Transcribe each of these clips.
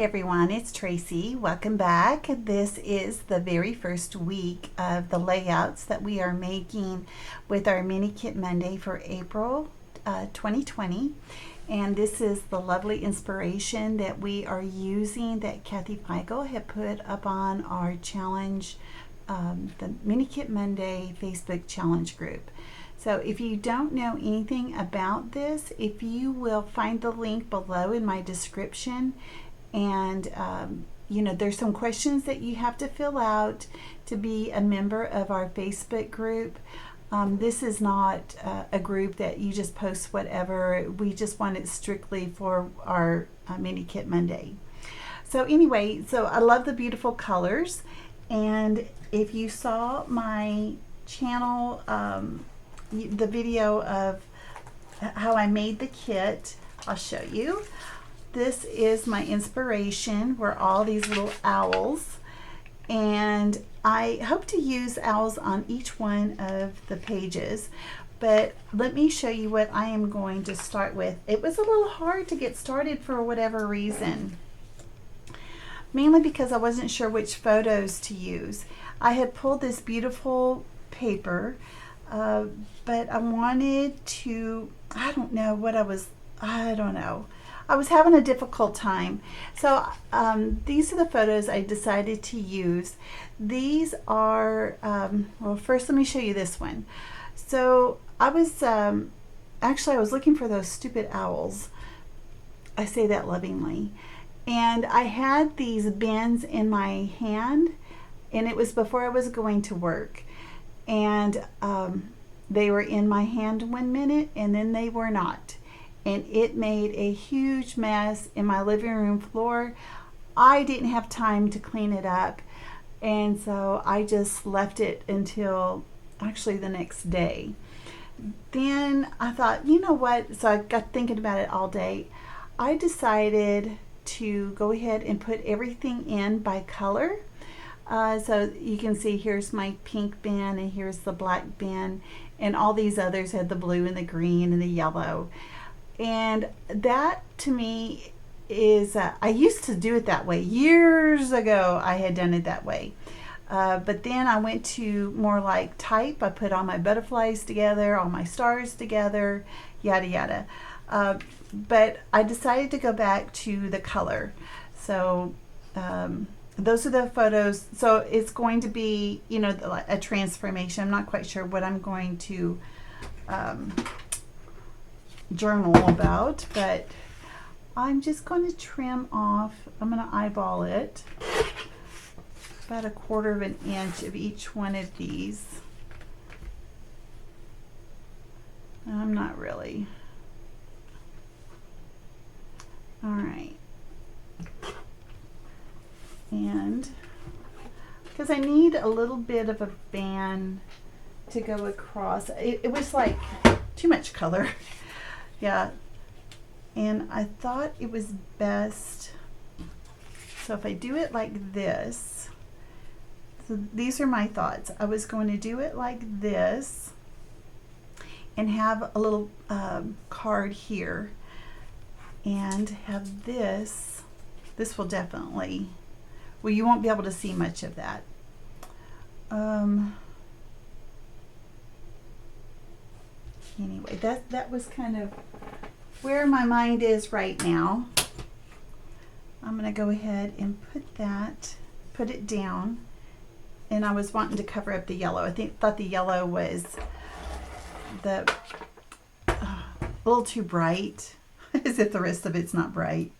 everyone, it's Tracy. Welcome back. This is the very first week of the layouts that we are making with our Mini Kit Monday for April 2020. And this is the lovely inspiration that we are using that Kathy Feigl had put up on our challenge, the Mini Kit Monday Facebook challenge group. So if you don't know anything about this, if you will find the link below in my description, and there's some questions that you have to fill out to be a member of our Facebook group. This is not a group that you just post whatever. We just want it strictly for our Mini Kit Monday. So anyway, so I love the beautiful colors, and if you saw my channel, the video of how I made the kit, I'll show you. This is my inspiration, were all these little owls, and I hope to use owls on each one of the pages, but let me show you what I am going to start with. It was a little hard to get started for whatever reason, mainly because I wasn't sure which photos to use. I had pulled this beautiful paper, but I wanted to, I don't know. I was having a difficult time. So these are the photos I decided to use. These are, well, first let me show you this one. So I was, actually I was looking for those stupid owls. I say that lovingly. And I had these bins in my hand, and it was before I was going to work. And they were in my hand 1 minute, and then they were not. And it made a huge mess in my living room floor. I didn't have time to clean it up, and so I just left it until actually the next day. Then I thought, you know what? So I got thinking about it all day. I decided to go ahead and put everything in by color. So you can see here's my pink bin, and here's the black bin, and all these others had the blue and the green and the yellow. And that to me is, I used to do it that way. Years ago I had done it that way. But then I went to more like type. I put all my butterflies together, all my stars together, yada yada. But I decided to go back to the color. So those are the photos. So it's going to be, a transformation. I'm not quite sure what I'm going to journal about, but I'm just going to trim off. I'm going to eyeball it about 1/4 of an inch of each one of these. I'm not really. All right. And because I need a little bit of a band to go across, it was like too much color. Yeah, and I thought it was best, so if I do it like this, so these are my thoughts. I was going to do it like this and have a little card here, and have this will definitely, well, you won't be able to see much of that. Anyway, that was kind of where my mind is right now. I'm going to go ahead and put it down. And I was wanting to cover up the yellow. I thought the yellow was a little too bright, as if the rest of it's not bright.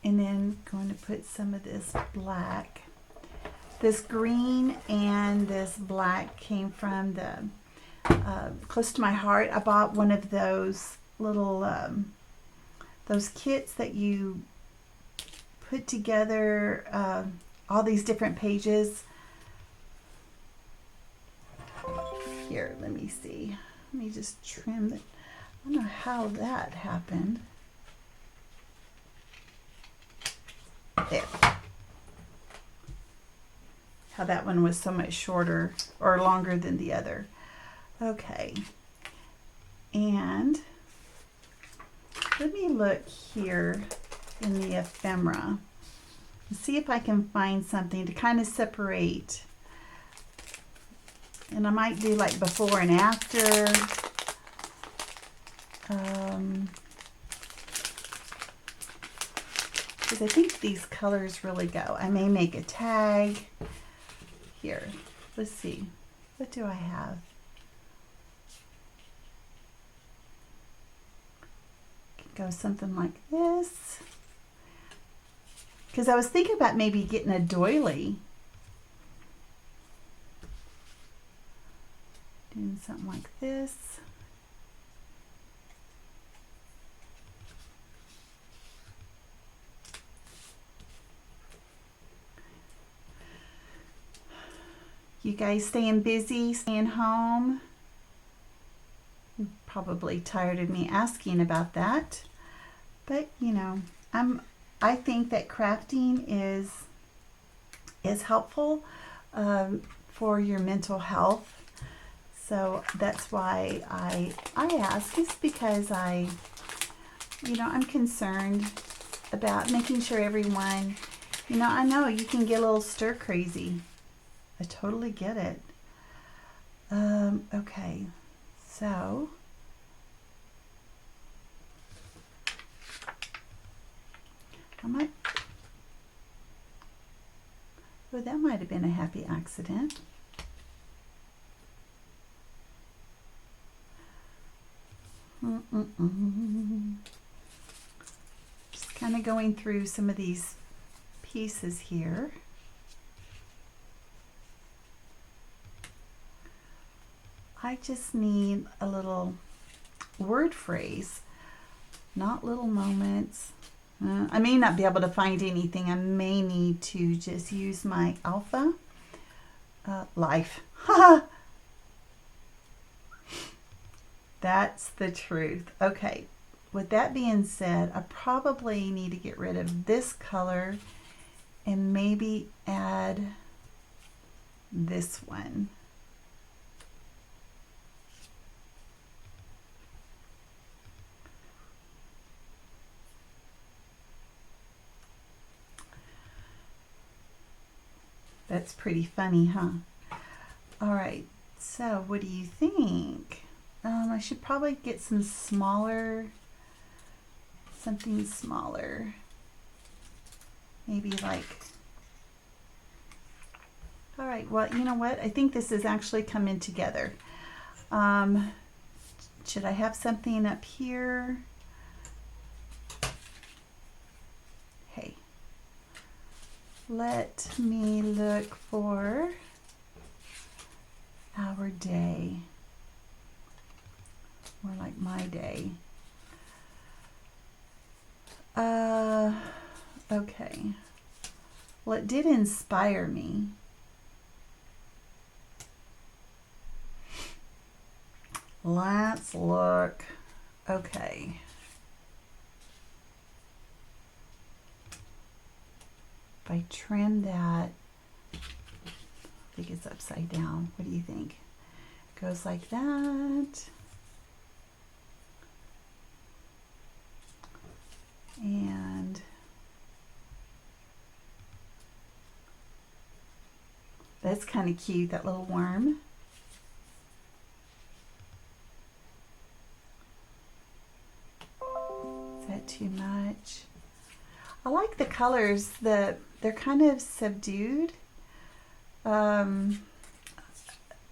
And then going to put some of this black. This green and this black came from the close to my heart. I bought one of those little those kits that you put together all these different pages. Here, let me see. Let me just trim it. I don't know how that happened. There. How that one was so much shorter or longer than the other. Okay. And let me look here in the ephemera and see if I can find something to kind of separate. And I might do like before and after. Because I think these colors really go. I may make a tag. Here, let's see. What do I have? Could go something like this. Because I was thinking about maybe getting a doily. Doing something like this. You guys staying busy, staying home? You're probably tired of me asking about that. But, you know, I think that crafting is helpful for your mental health. So that's why I ask, is because I'm concerned about making sure everyone, I know you can get a little stir crazy. I totally get it. Okay, so well, that might have been a happy accident. Just kind of going through some of these pieces here. I just need a little word phrase, not little moments. I may not be able to find anything. I may need to just use my alpha life. That's the truth. Okay, with that being said, I probably need to get rid of this color and maybe add this one. That's pretty funny, huh? All right, so what do you think? I should probably get some something smaller. Maybe like, all right, well, you know what? I think this is actually coming together. Should I have something up here? Hey, let me look for our day. More like my day. Okay. Well, it did inspire me. Let's look. Okay. If I trim that, I think it's upside down. What do you think? Goes like that. And that's kind of cute, that little worm. Is that too much? I like the colors. They're kind of subdued. Oh,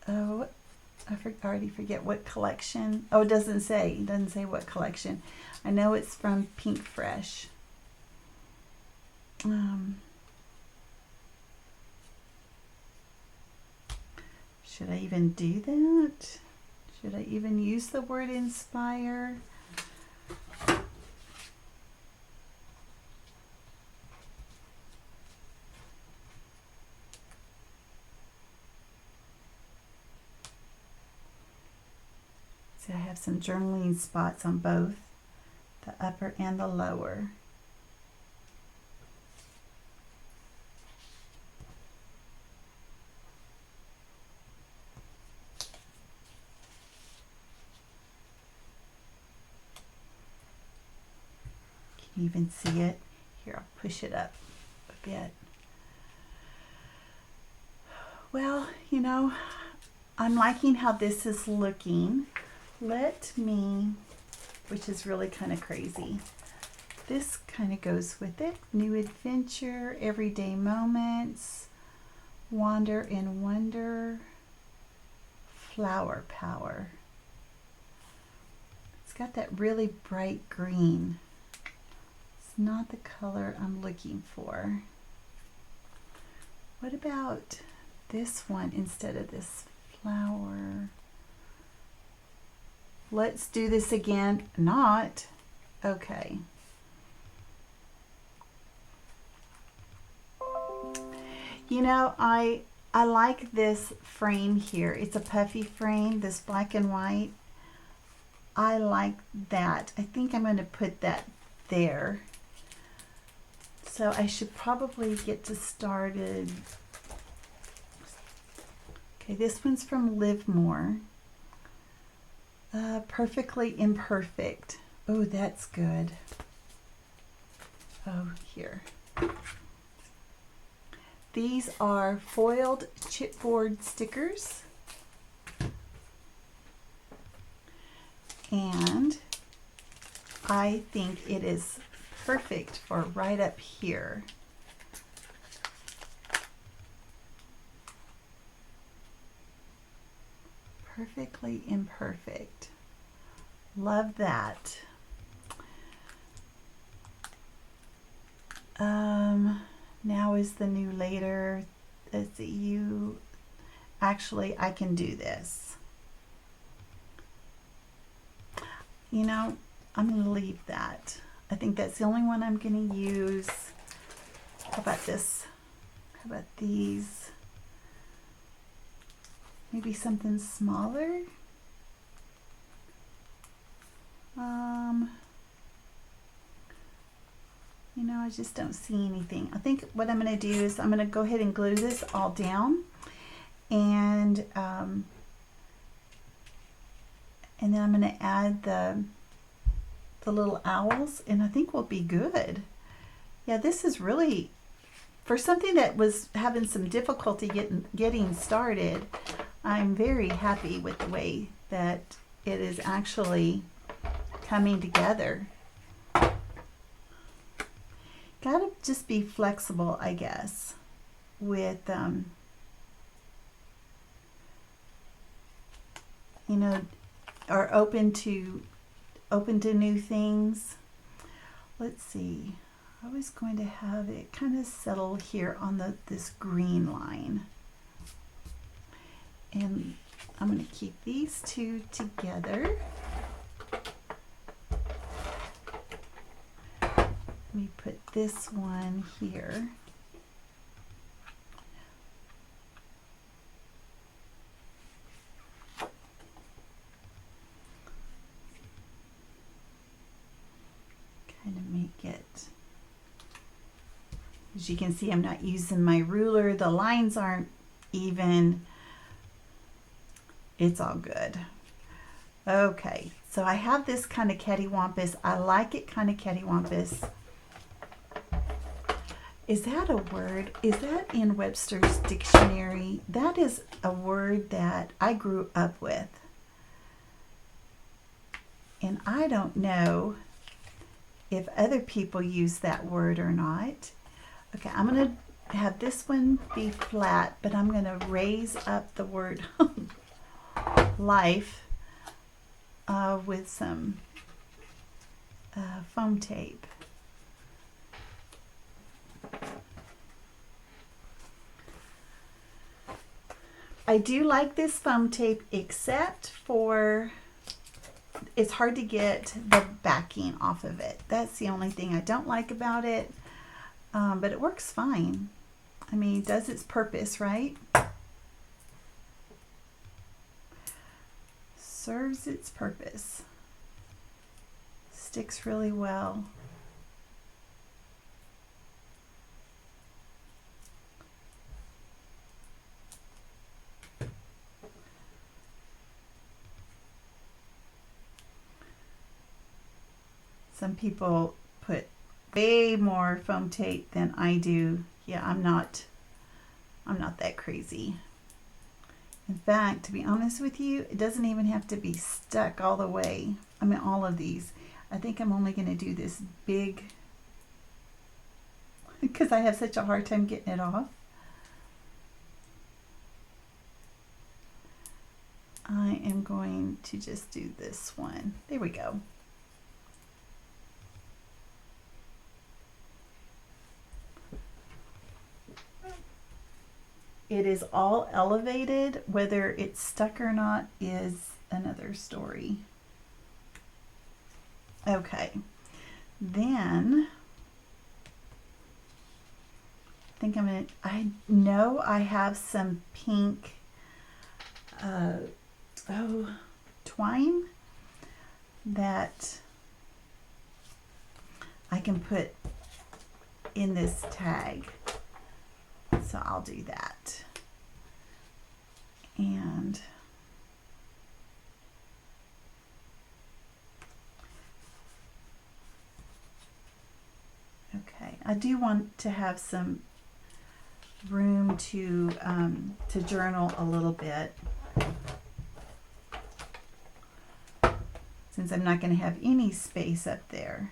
I already forget what collection. Oh, it doesn't say. It doesn't say what collection. I know it's from Pink Fresh. Should I even do that? Should I even use the word inspire? See, I have some journaling spots on both the upper and the lower. you even see it? Here, I'll push it up a bit. Well, you know, I'm liking how this is looking. Let me, which is really kind of crazy. This kind of goes with it. New adventure, everyday moments, wander and wonder, flower power. It's got that really bright green. It's not the color I'm looking for. What about this one instead of this flower? Let's do this again. Not. Okay. You know, I like this frame here. It's a puffy frame, this black and white. I like that. I think I'm going to put that there. So I should probably get started. Okay, this one's from Livermore. Perfectly imperfect. Oh, that's good. Oh, here. These are foiled chipboard stickers. And I think it is perfect for right up here. Perfectly imperfect. Love that. Now is the new later. Let's see, actually, I can do this. You know, I'm going to leave that. I think that's the only one I'm going to use. How about this? How about these? Maybe something smaller? You know, I just don't see anything. I think what I'm going to do is I'm going to go ahead and glue this all down, and then I'm going to add the little owls, and I think we'll be good. Yeah, this is really, for something that was having some difficulty getting started, I'm very happy with the way that it is actually coming together. Gotta just be flexible, I guess, with you know, or open to new things. Let's see. I was going to have it kind of settle here on this green line, and I'm going to keep these two together. Let me put this one here. Kind of make it, as you can see, I'm not using my ruler. The lines aren't even. It's all good. Okay, so I have this kind of cattywampus. I like it kind of cattywampus. Is that a word? Is that in Webster's dictionary? That is a word that I grew up with. And I don't know if other people use that word or not. Okay, I'm going to have this one be flat, but I'm going to raise up the word life with some foam tape. I do like this foam tape, except for it's hard to get the backing off of it. That's the only thing I don't like about it, but it works fine. I mean, it does its purpose, right? Serves its purpose. Sticks really well. Some people put way more foam tape than I do. Yeah, I'm not that crazy. In fact, to be honest with you, it doesn't even have to be stuck all the way. I mean, all of these. I think I'm only going to do this big because I have such a hard time getting it off. I am going to just do this one. There we go. It is all elevated. Whether it's stuck or not is another story. Okay, then I think I know I have some pink twine that I can put in this tag. So I'll do that. And okay, I do want to have some room to journal a little bit, since I'm not going to have any space up there.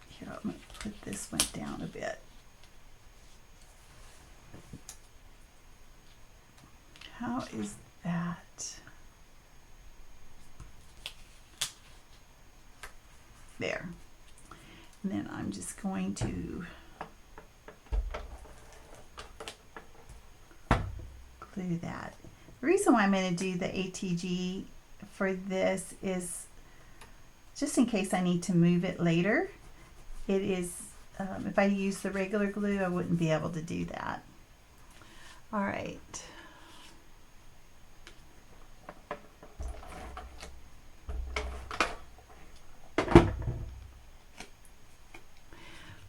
Here, I'm going to put this one down a bit. How is that? There. And then I'm just going to glue that. The reason why I'm going to do the ATG for this is just in case I need to move it later. It is, if I use the regular glue, I wouldn't be able to do that. All right.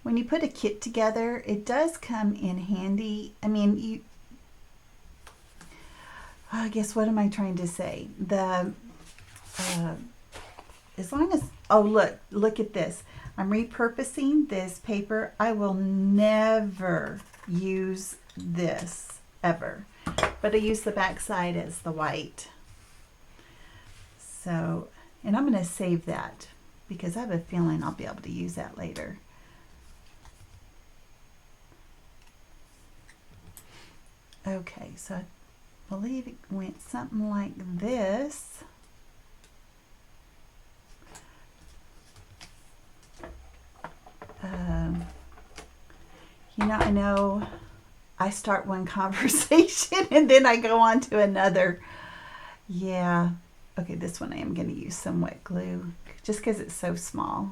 When you put a kit together, it does come in handy. I mean, I guess, what am I trying to say? As long as, oh, look at this. I'm repurposing this paper. I will never use this, ever. But I use the back side as the white. So, and I'm going to save that because I have a feeling I'll be able to use that later. Okay, so I believe it went something like this. I know I start one conversation and then I go on to another. Yeah. Okay, this one I am going to use some wet glue just because it's so small.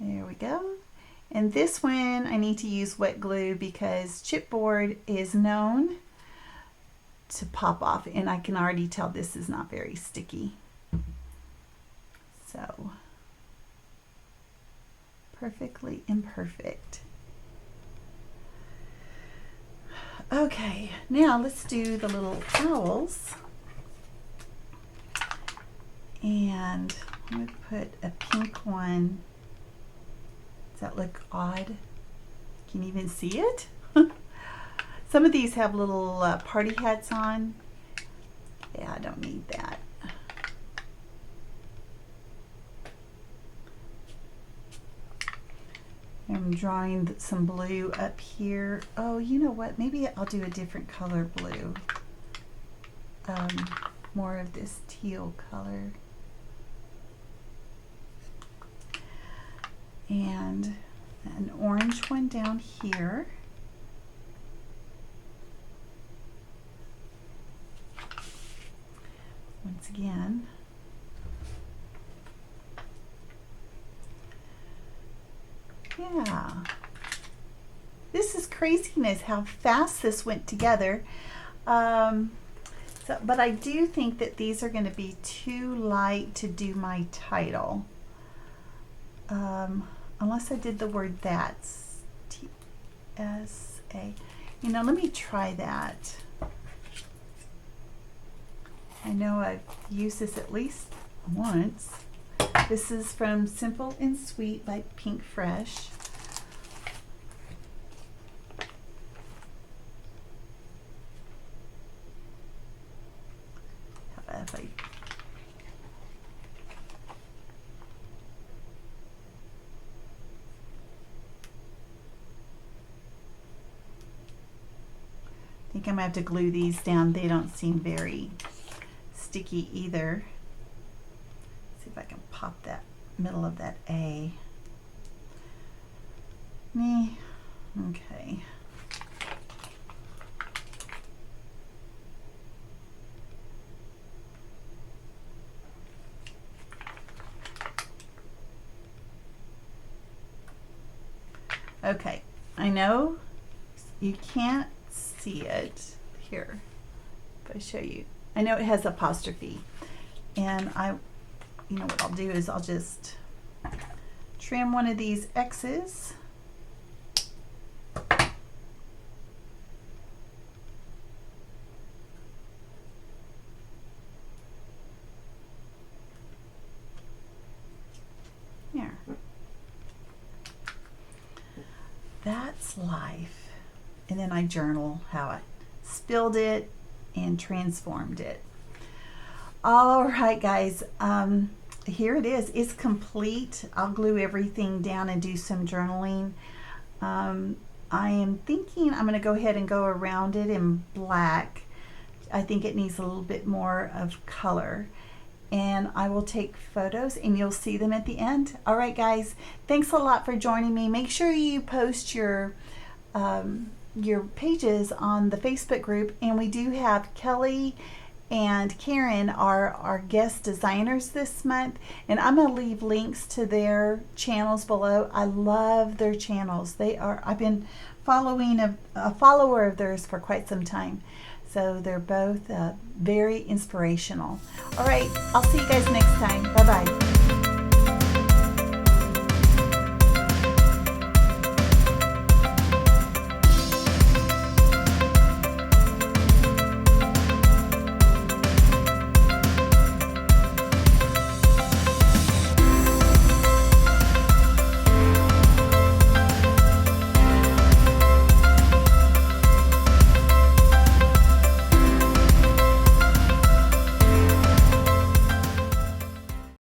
There we go. And this one I need to use wet glue because chipboard is known to pop off, and I can already tell this is not very sticky. So, perfectly imperfect. Okay, now let's do the little owls. And I'm going to put a pink one. Does that look odd? Can you even see it? Some of these have little party hats on. Yeah, I don't need that. I'm drawing some blue up here. Oh, you know what? Maybe I'll do a different color blue. More of this teal color. And an orange one down here. Once again. Yeah. This is craziness how fast this went together. But I do think that these are going to be too light to do my title. Unless I did the word that's. USA. You know, let me try that. I know I've used this at least once. This is from Simple and Sweet by Pink Fresh. How about if I think I might have to glue these down. They don't seem very sticky either. Let's see if I can pop that middle of that A. Okay. Okay, I know you can't see it here. If I show you, I know it has apostrophe, and you know what I'll do is I'll just trim one of these X's. Here. That's life. And then I journal how I spilled it and transformed it. All right, guys, here it is. It's complete. I'll glue everything down and do some journaling. I am thinking I'm going to go ahead and go around it in black. I think it needs a little bit more of color. And I will take photos and you'll see them at the end. All right, guys, thanks a lot for joining me. Make sure you post your pages on the Facebook group, and we do have Kelly and Karen are our guest designers this month, and I'm going to leave links to their channels below. I love their channels. I've been following a follower of theirs for quite some time. So they're both very inspirational. All right, I'll see you guys next time. Bye-bye.